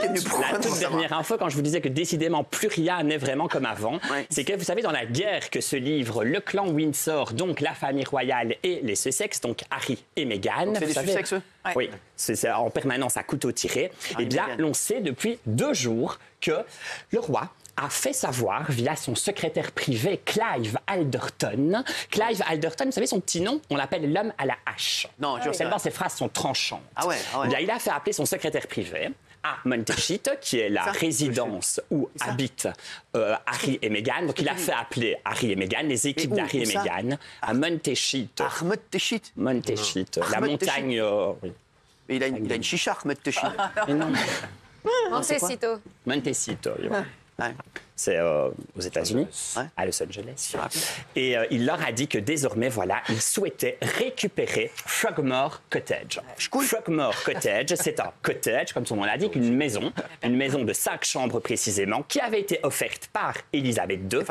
t'es venu pour La toute dernière info, quand je vous disais que décidément plus rien n'est vraiment comme avant, c'est que vous savez, dans la guerre que se livrent le clan Windsor, donc la famille royale et les Sussex, donc Harry et Meghan. C'est des Sussex, eux? Oui, c'est en permanence à couteau tiré. Eh bien, l'on sait depuis 2 jours que le roi a fait savoir via son secrétaire privé Clive Alderton. Clive Alderton, vous savez, son petit nom, on l'appelle l'homme à la hache. Non, je sais. Tellement ses phrases sont tranchantes. Ah ouais. Eh bien, il a fait appeler son secrétaire privé à Montecito, qui est la résidence où habitent Harry et Meghan. Donc, il a fait appeler Harry et Meghan, les équipes d'Harry et Meghan, à Montecito. Montecito. Montecito, la montagne... oui. Mais il a une chicha, Montecito. Montecito. Montecito, oui. Ouais. C'est aux États-Unis, à Los Angeles. Et il leur a dit que désormais, voilà, il souhaitait récupérer Frogmore Cottage. Frogmore Cottage, c'est un cottage, comme son nom l'indique, une maison de 5 chambres précisément, qui avait été offerte par Elisabeth II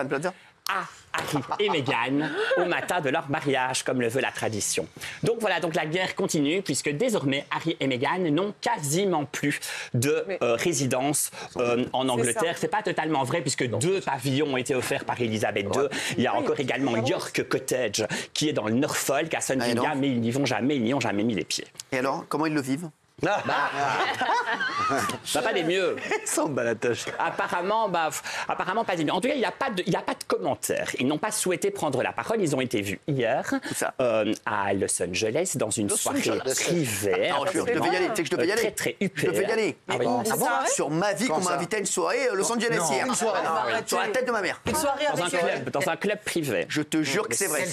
à Harry et Meghan au matin de leur mariage, comme le veut la tradition. Donc voilà, donc la guerre continue, puisque désormais, Harry et Meghan n'ont quasiment plus de résidence en Angleterre. C'est pas totalement vrai, puisque 2 pavillons ont été offerts par Elisabeth II. Il y a encore également York Cottage, qui est dans le Norfolk, à Sandringham, mais ils n'y vont jamais, ils n'y ont jamais mis les pieds. Et alors, comment ils le vivent? Pas des mieux. Sans balatoche. Apparemment pas des mieux. En tout cas, il n'y a pas de commentaires. Ils n'ont pas souhaité prendre la parole. Ils ont été vus hier à Los Angeles dans une soirée privée. Je devais y aller. Tu sais que je devais y aller. Très, très huppée. Je devais y aller. Sur ma vie, qu'on m'a invité à une soirée à Los Angeles hier. Sur la tête de ma mère. Une soirée Dans un club privé. Je te jure que c'est vrai.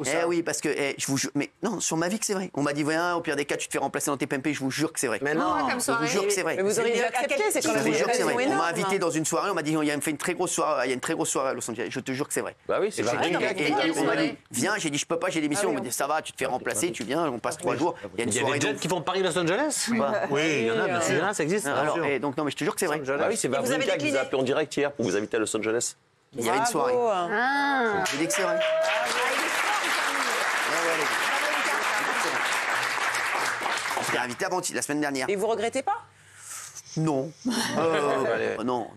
Eh oui, parce que je vous jure. Mais non, sur ma vie que c'est vrai. On m'a dit, viens, au pire des cas, tu te fais remplacer dans tes PMP. Je vous jure que c'est vrai. Mais non, je vous jure que c'est vrai. Mais vous auriez dû accepter, c'est quand même une occasion énorme. On m'a énorme. invité dans une soirée, on m'a dit, il y a une très grosse soirée à Los Angeles. Je te jure que c'est vrai. Bah oui, c'est vrai. Et on m'a dit, viens, j'ai dit, je peux pas, j'ai des missions. On m'a dit, ça va, tu te fais remplacer, tu viens, on passe 3 jours. Il y a une soirée. Il y a des jets qui font Paris-Los Angeles? Oui, il y en a, bien sûr. Ça existe. Alors, donc non, mais je te jure que c'est vrai. Ah oui, c'est Vavrinka qui vous a appelé en direct hier pour vous inviter à Los Angeles. Il y avait une soirée. Je dis que c'est vrai. Je l'ai invité avant la semaine dernière. Et vous regrettez pas? Non. Non,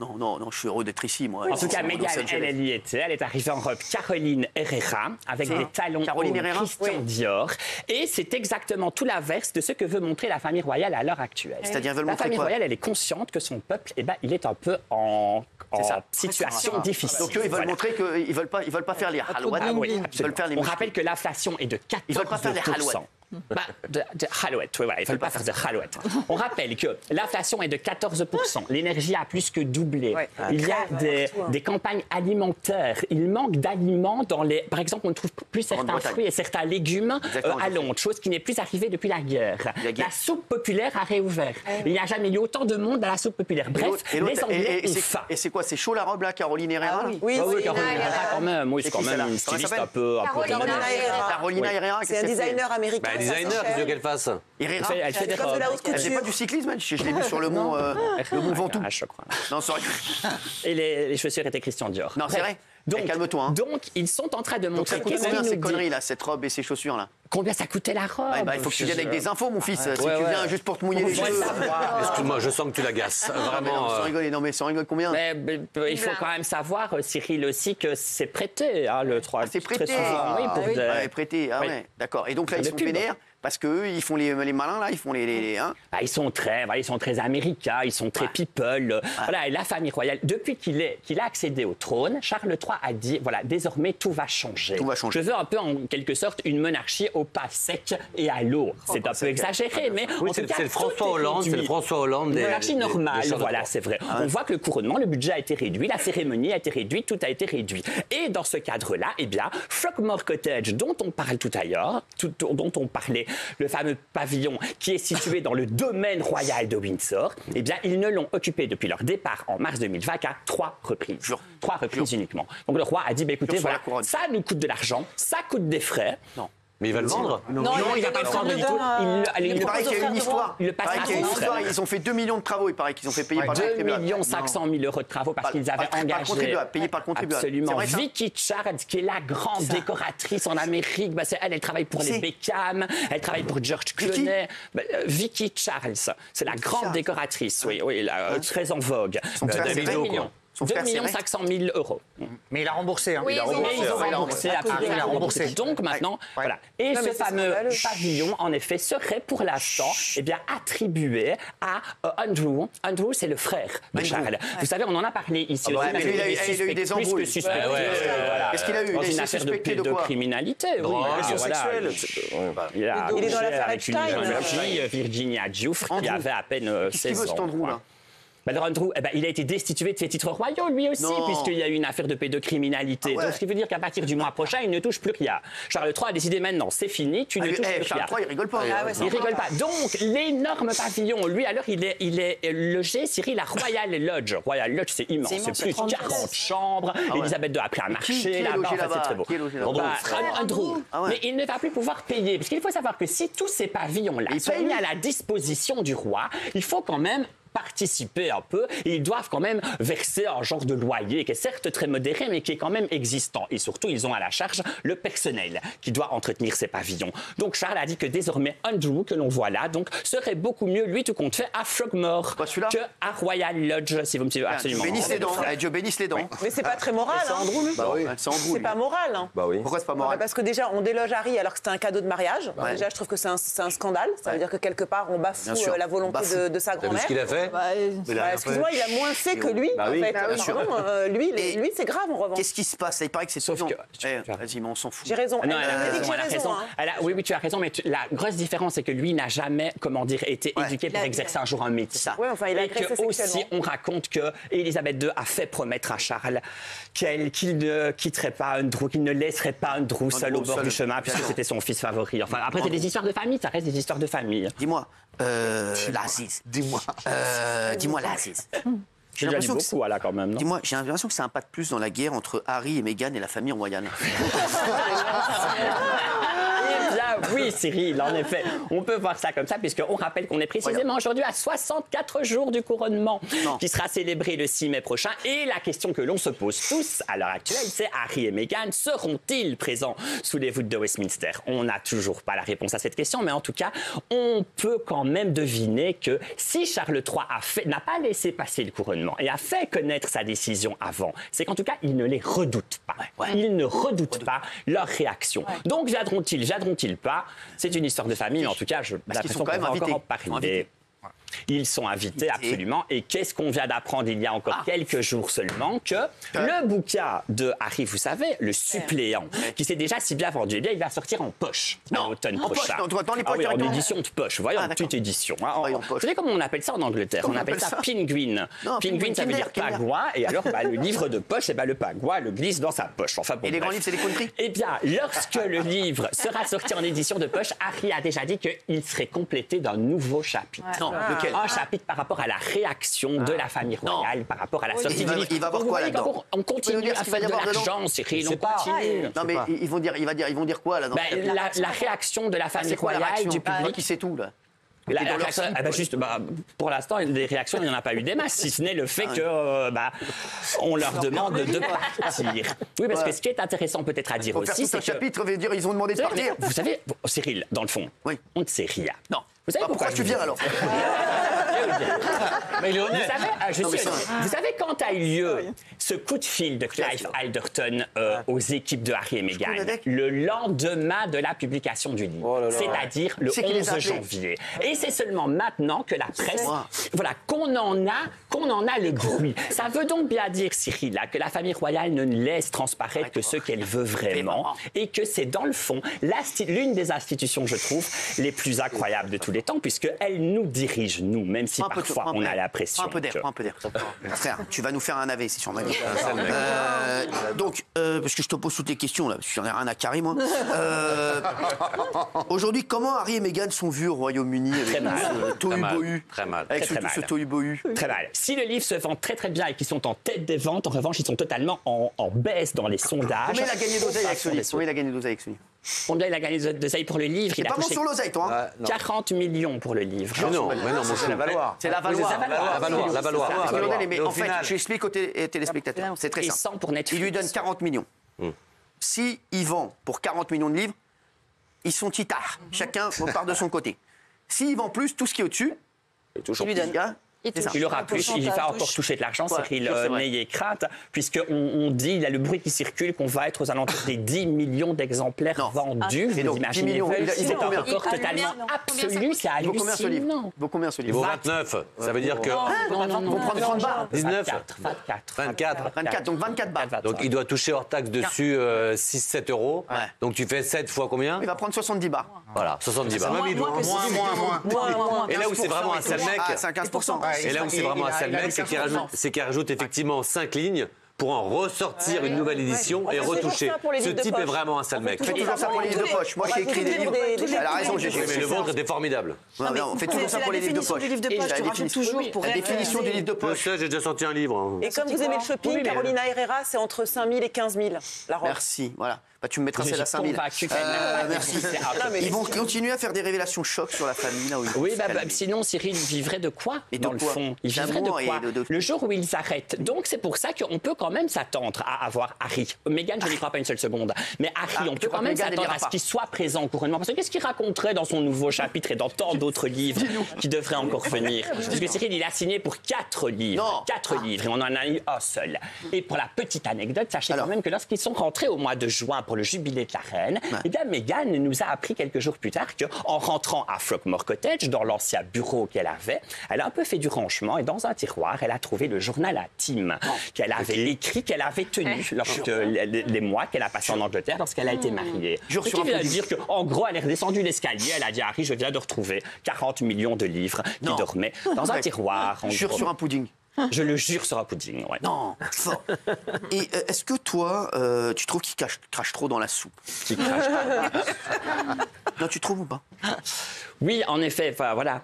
je suis heureux d'être ici, moi. En tout cas, Meghan, elle y était. Elle est arrivée en robe Caroline Herrera, avec des talons hauts Christian Dior. Et c'est exactement tout l'inverse de ce que veut montrer la famille royale à l'heure actuelle. C'est-à-dire, la famille royale, elle est consciente que son peuple, il est un peu en situation difficile. Donc eux, ils veulent montrer qu'ils veulent pas faire les halouettes. On rappelle que l'inflation est de 14%. Ils veulent pas faire les halouettes. De halouette, oui, voilà, il ne faut pas faire de halouette. On rappelle que l'inflation est de 14%, l'énergie a plus que doublé. Il y a des campagnes alimentaires. Il manque d'aliments dans les... Par exemple, on ne trouve plus certains fruits et certains légumes à Londres, chose qui n'est plus arrivée depuis la guerre. La soupe populaire a réouvert. Il n'y a jamais eu autant de monde à la soupe populaire. Bref, les Anglais ont faim. Et c'est quoi? C'est chaud la robe, là, Caroline Herrera? Oui, Caroline Herrera, quand même. Oui, c'est quand même une styliste un peu... Carolina Herrera. C'est un designer américain. Designer, qu'est-ce qu'elle fasse? Herrera. Elle fait des robes. Elle fait pas du cyclisme, je l'ai vu sur le mont Ventoux. Je crois. Non, sorry. Et les chaussures étaient Christian Dior. Non, c'est vrai. Donc, calme-toi. Donc, ils sont en train de montrer... Ça coûte combien ces conneries-là, cette robe et ces chaussures-là? Combien ça coûtait la robe? Il faut que tu viennes avec des infos, mon fils. Si tu viens juste pour te mouiller les cheveux. Excuse-moi, je sens que tu l'agaces. Vraiment. Sans rigoler, non mais sans rigoler combien? Il faut quand même savoir, Cyril aussi, que c'est prêté, le 3. C'est prêté. Prêté, d'accord. Et donc là, ils sont vénères. Parce qu'eux, ils font les malins, là, ils font les ils sont très américains, ils sont très people. Voilà, et la famille royale, depuis qu'il a accédé au trône, Charles III a dit, voilà, désormais, tout va changer. Je veux un peu, en quelque sorte, une monarchie au pas sec et à l'eau. C'est un peu exagéré, mais en tout cas, c'est le François Hollande. Une monarchie normale, voilà, c'est vrai. On voit que le couronnement, le budget a été réduit, la cérémonie a été réduite, tout a été réduit. Et dans ce cadre-là, Frogmore Cottage, dont on parle tout à l'heure, dont on parlait, le fameux pavillon qui est situé dans le domaine royal de Windsor, ils ne l'ont occupé depuis leur départ en mars 2020 qu'à 3 reprises. 3 reprises uniquement. Donc le roi a dit, écoutez, voilà, ça nous coûte de l'argent, ça coûte des frais. Mais il va le vendre? Non, il va pas le vendre du tout. Il paraît qu'il y a une histoire. Il le passe à histoire. Ils ont fait 2 millions de travaux, il paraît qu'ils ont fait payer par le contribuable. 2 500 000 € de travaux parce qu'ils avaient engagé. Payé par le contribuable. Absolument. Vicky Charles, qui est la grande décoratrice en Amérique, elle travaille pour les Beckham, elle travaille pour George Clooney. Vicky Charles, c'est la grande décoratrice, oui, très en vogue. 2 millions. 2 500 000 €. Mais il a remboursé. Oui, ils ont remboursé. Il a remboursé. Donc maintenant, voilà. Et ce fameux pavillon, en effet, serait pour l'instant attribué à Andrew. Andrew, c'est le frère de Charles. Vous savez, on en a parlé ici aussi. Mais lui, il a eu des embrouilles. Qu'est-ce qu'il a eu? Dans une affaire de pédocriminalité. Sexuelle. Il est dans l'affaire avec une jeune fille, Virginia Giuffre, qui avait à peine 16 ans. Qu'est-ce qu'il veut, cet Andrew, là? Andrew, il a été destitué de ses titres royaux, lui aussi, puisqu'il y a eu une affaire de pédocriminalité. Donc, ce qui veut dire qu'à partir du mois prochain, il ne touche plus rien. Charles III a décidé maintenant, c'est fini, tu ne touches plus rien. Charles III, il rigole pas. Il rigole pas. Donc, l'énorme pavillon, lui, alors, il est logé, Cyril, à Royal Lodge. Royal Lodge, c'est immense. C'est plus de 40 chambres. Elisabeth II a pris un marché là-bas. C'est très beau. Andrew. Mais il ne va plus pouvoir payer. Parce qu'il faut savoir que si tous ces pavillons-là sont mis à la disposition du roi, il faut quand même participer un peu et ils doivent quand même verser un genre de loyer qui est certes très modéré mais qui est quand même existant et surtout ils ont à la charge le personnel qui doit entretenir ces pavillons. Donc Charles a dit que désormais Andrew que l'on voit là donc serait beaucoup mieux lui tout compte fait à Frogmore que à Royal Lodge si vous me suivez absolument. Dieu bénisse les dents. Oui. Mais c'est pas très moral. C'est Andrew lui. C'est pas moral. Pourquoi c'est pas moral? Parce que déjà on déloge Harry alors que c'était un cadeau de mariage. Déjà je trouve que c'est un scandale. Ça veut dire que quelque part on bafoue la volonté de sa grand-mère. Ce qu'il a fait. Excuse-moi, il a moins fait que lui. En fait. Lui, c'est grave en revanche. Qu'est-ce qui se passe? Il paraît que c'est sauf que. Vas-y, mais on s'en fout. J'ai raison. Non, elle a raison. Oui, tu as raison, mais la grosse différence, c'est que lui n'a jamais, été éduqué pour exercer un jour un métier. Oui, enfin, il a agressé sexuellement. Aussi, on raconte que Elisabeth II a fait promettre à Charles qu'il ne quitterait pas Andrew, qu'il ne laisserait pas Andrew seul au bord du chemin, puisque c'était son fils favori. Enfin, après, c'est des histoires de famille, ça reste des histoires de famille. Dis-moi, l'Aziz. Dis-moi l'Aziz. J'ai l'impression beaucoup, là, quand même. Dis-moi, j'ai l'impression que c'est un pas de plus dans la guerre entre Harry et Meghan et la famille royale. Oui, Cyril, en effet, on peut voir ça comme ça, puisqu'on rappelle qu'on est précisément aujourd'hui à 64 jours du couronnement, qui sera célébré le 6 mai prochain. Et la question que l'on se pose tous à l'heure actuelle, c'est Harry et Meghan seront-ils présents sous les voûtes de Westminster? On n'a toujours pas la réponse à cette question, mais en tout cas, on peut quand même deviner que si Charles III n'a pas laissé passer le couronnement et a fait connaître sa décision avant, c'est qu'en tout cas, il ne les redoute pas. Il ne redoute pas leur réaction. Donc, viendront-ils pas? C'est une histoire de famille, mais en tout cas, j'ai l'impression qu'on va encore en parler. Ils sont invités, absolument. Et qu'est-ce qu'on vient d'apprendre il y a encore quelques jours seulement? Que le bouquin de Harry, vous savez, le suppléant, qui s'est déjà si bien vendu, il va sortir en poche à l'automne prochain. En édition de poche. Voyons, une petite édition. Vous savez comment on appelle ça en Angleterre? On appelle ça penguin. Penguin, ça veut dire pagouin. Et alors, le livre de poche, le pagouin le glisse dans sa poche. Et les grands livres, c'est les country? Eh bien, lorsque le livre sera sorti en édition de poche, Harry a déjà dit qu'il serait complété d'un nouveau chapitre. Un chapitre par rapport à la réaction de la famille royale par rapport à la sortie du livre. Il va voir quoi là-dedans? On continue à faire de l'argent, Cyril, on continue. Non mais ils vont dire quoi là? La réaction de la famille royale, du public. Qui sait tout là? Pour l'instant, des réactions, il n'y en a pas eu des masses, si ce n'est le fait que on leur demande de partir. Oui, parce que ce qui est intéressant peut-être à dire aussi, c'est que... chapitre veut dire ils ont demandé de partir. Vous savez, Cyril, dans le fond, on ne sait rien. Non. Vous savez pourquoi tu viens alors? Mais il est honnête. Vous savez quand a eu lieu ce coup de fil de Clive Alderton aux équipes de Harry et Meghan? Le lendemain de la publication du livre, c'est-à-dire le 11 janvier. Et c'est seulement maintenant que la presse, qu'on en a le bruit. Ça veut donc bien dire, Cyril, que la famille royale ne laisse transparaître que ce qu'elle veut vraiment et que c'est dans le fond l'une des institutions, je trouve, les plus incroyables de tous les temps, puisqu'elle nous dirige, nous, même si parfois on a l'impression. Prends un peu d'air. Frère, tu vas nous faire un AV, c'est sur ma vie. Donc, parce que je te pose toutes les questions là, parce que j'en ai rien à carrer, moi. Aujourd'hui, comment Harry et Meghan sont vus au Royaume-Uni avec ce tohu-bohu? Très mal. Avec ce tohu-bohu. Très mal. Si le livre se vend très très bien et qu'ils sont en tête des ventes, en revanche, ils sont totalement en baisse dans les sondages. Combien il a gagné d'oseille avec ce livre? Combien il a gagné d'oseille pour le livre? Il a pas bon sur l'oseille, toi. 40 millions pour le livre. Non, c'est la Valois. C'est la Valois. La Valois. Mais en fait, je explique aux téléspectateurs. C'est très Et simple. 100 pour Netflix. Il lui donne 40 millions. Si il vend pour 40 millions de livres, ils sont titards. Chacun repart de son côté. S'il vend plus, tout ce qui est au-dessus, il lui donne. Il aura plus, il va encore toucher de l'argent, Cyril, n'ayez crainte, puisqu'on dit, il y a le bruit qui circule qu'on va être aux alentours des 10 millions d'exemplaires vendus. Et donc, 10 millions, c'est un record totalement absolu, c'est hallucinant. Il vaut combien ce livre? Il vaut 29, ça veut dire que... Non, Vous prenez 30 balles. 19 24. Donc 24 balles. Donc il doit toucher hors taxe dessus 6-7 euros. Ouais. Donc tu fais 7 fois combien? Il va prendre 70 balles. Voilà, 70 balles. Moins. Et là où c'est vraiment un sale mec... C'est 15%. Et là où c'est vraiment un sale mec, c'est qu'il rajoute effectivement 5 lignes pour en ressortir une nouvelle édition et retoucher. Ce type est vraiment un sale mec. On fait toujours ça pour les livres de poche. Moi, j'ai écrit des livres. Elle a raison, j'ai Mais le vôtre était formidable. On fait toujours ça pour les livres de poche. Tu rajoutes toujours pour la définition du livre de Je poche. sais, j'ai déjà sorti un livre. Et comme vous aimez le shopping, Carolina Herrera, c'est entre 5 000 et 15 000, la robe. Merci, voilà. Bah, tu me mettras celle à 5 000. Merci. Ils vont continuer à faire des révélations chocs sur la famille, là où ils vont. Oui, sinon, Cyril vivrait de quoi, dans le fond? Il vivrait de D'amour quoi? et de- Le jour où ils s'arrêtent. Donc, c'est pour ça qu'on peut quand même s'attendre à avoir Harry. Meghan, je n'y crois pas une seule seconde. Mais Harry, on peut quand même s'attendre à ce qu'il soit présent au couronnement. Parce que qu'est-ce qu'il raconterait dans son nouveau chapitre et dans tant d'autres livres qui devraient encore venir? Parce que Cyril, il a signé pour 4 livres. Non. 4 livres. Et on en a eu un seul. Et pour la petite anecdote, sachez quand même que lorsqu'ils sont rentrés au mois de juin pour le jubilé de la reine, eh bien, Meghan nous a appris quelques jours plus tard qu'en rentrant à Frogmore Cottage, dans l'ancien bureau qu'elle avait, elle a un peu fait du rangement et dans un tiroir, elle a trouvé le journal intime qu'elle avait écrit, qu'elle avait tenu lorsque les mois qu'elle a passés en Angleterre lorsqu'elle a été mariée. Ce qui veut dire qu'en gros, elle est redescendue l'escalier, elle a dit à Harry, je viens de retrouver 40 millions de livres qui dormaient dans un tiroir. Jure sur un pudding. Je le jure sur un pudding, ouais. Non, fort. Et est-ce que toi, tu trouves qu'il crache trop dans la soupe? Qui crache pas. Non, tu trouves ou pas? Oui, en effet, enfin, voilà.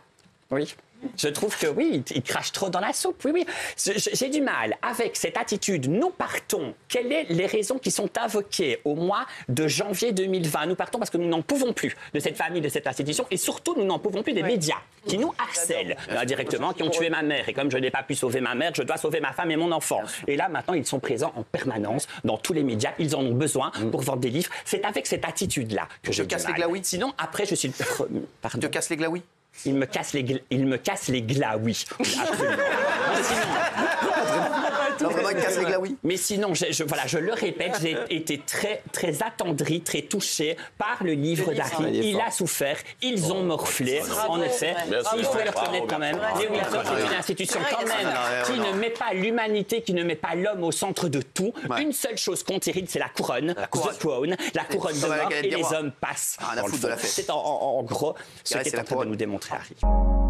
Oui. Je trouve que oui, il crache trop dans la soupe. Oui. J'ai du mal avec cette attitude. Nous partons. Quelles sont les raisons qui sont invoquées au mois de janvier 2020? Nous partons parce que nous n'en pouvons plus de cette famille, de cette institution. Et surtout, nous n'en pouvons plus des médias qui nous harcèlent indirectement, qui ont tué ma mère. Et comme je n'ai pas pu sauver ma mère, je dois sauver ma femme et mon enfant. Et là, maintenant, ils sont présents en permanence dans tous les médias. Ils en ont besoin pour vendre des livres. C'est avec cette attitude-là que je casse les glaouis. Sinon, après, je suis... Pardon. Tu te casses les glaouis? Il me casse les glaouis. Absolument. Non, vraiment, il casse les glaouis. Mais sinon, je le répète, j'ai été très, très attendrie, très touchée par le livre d'Harry. Il a souffert, ils ont morflé. En effet, il faut le reconnaître quand même. Les Windsor, c'est une institution quand même qui ne met pas l'humanité, qui ne met pas l'homme au centre de tout. Une seule chose compte, Cyril, c'est la couronne. The Crown. La couronne de mort et les hommes passent. C'est en gros ce qu'est en train de nous démontrer Harry.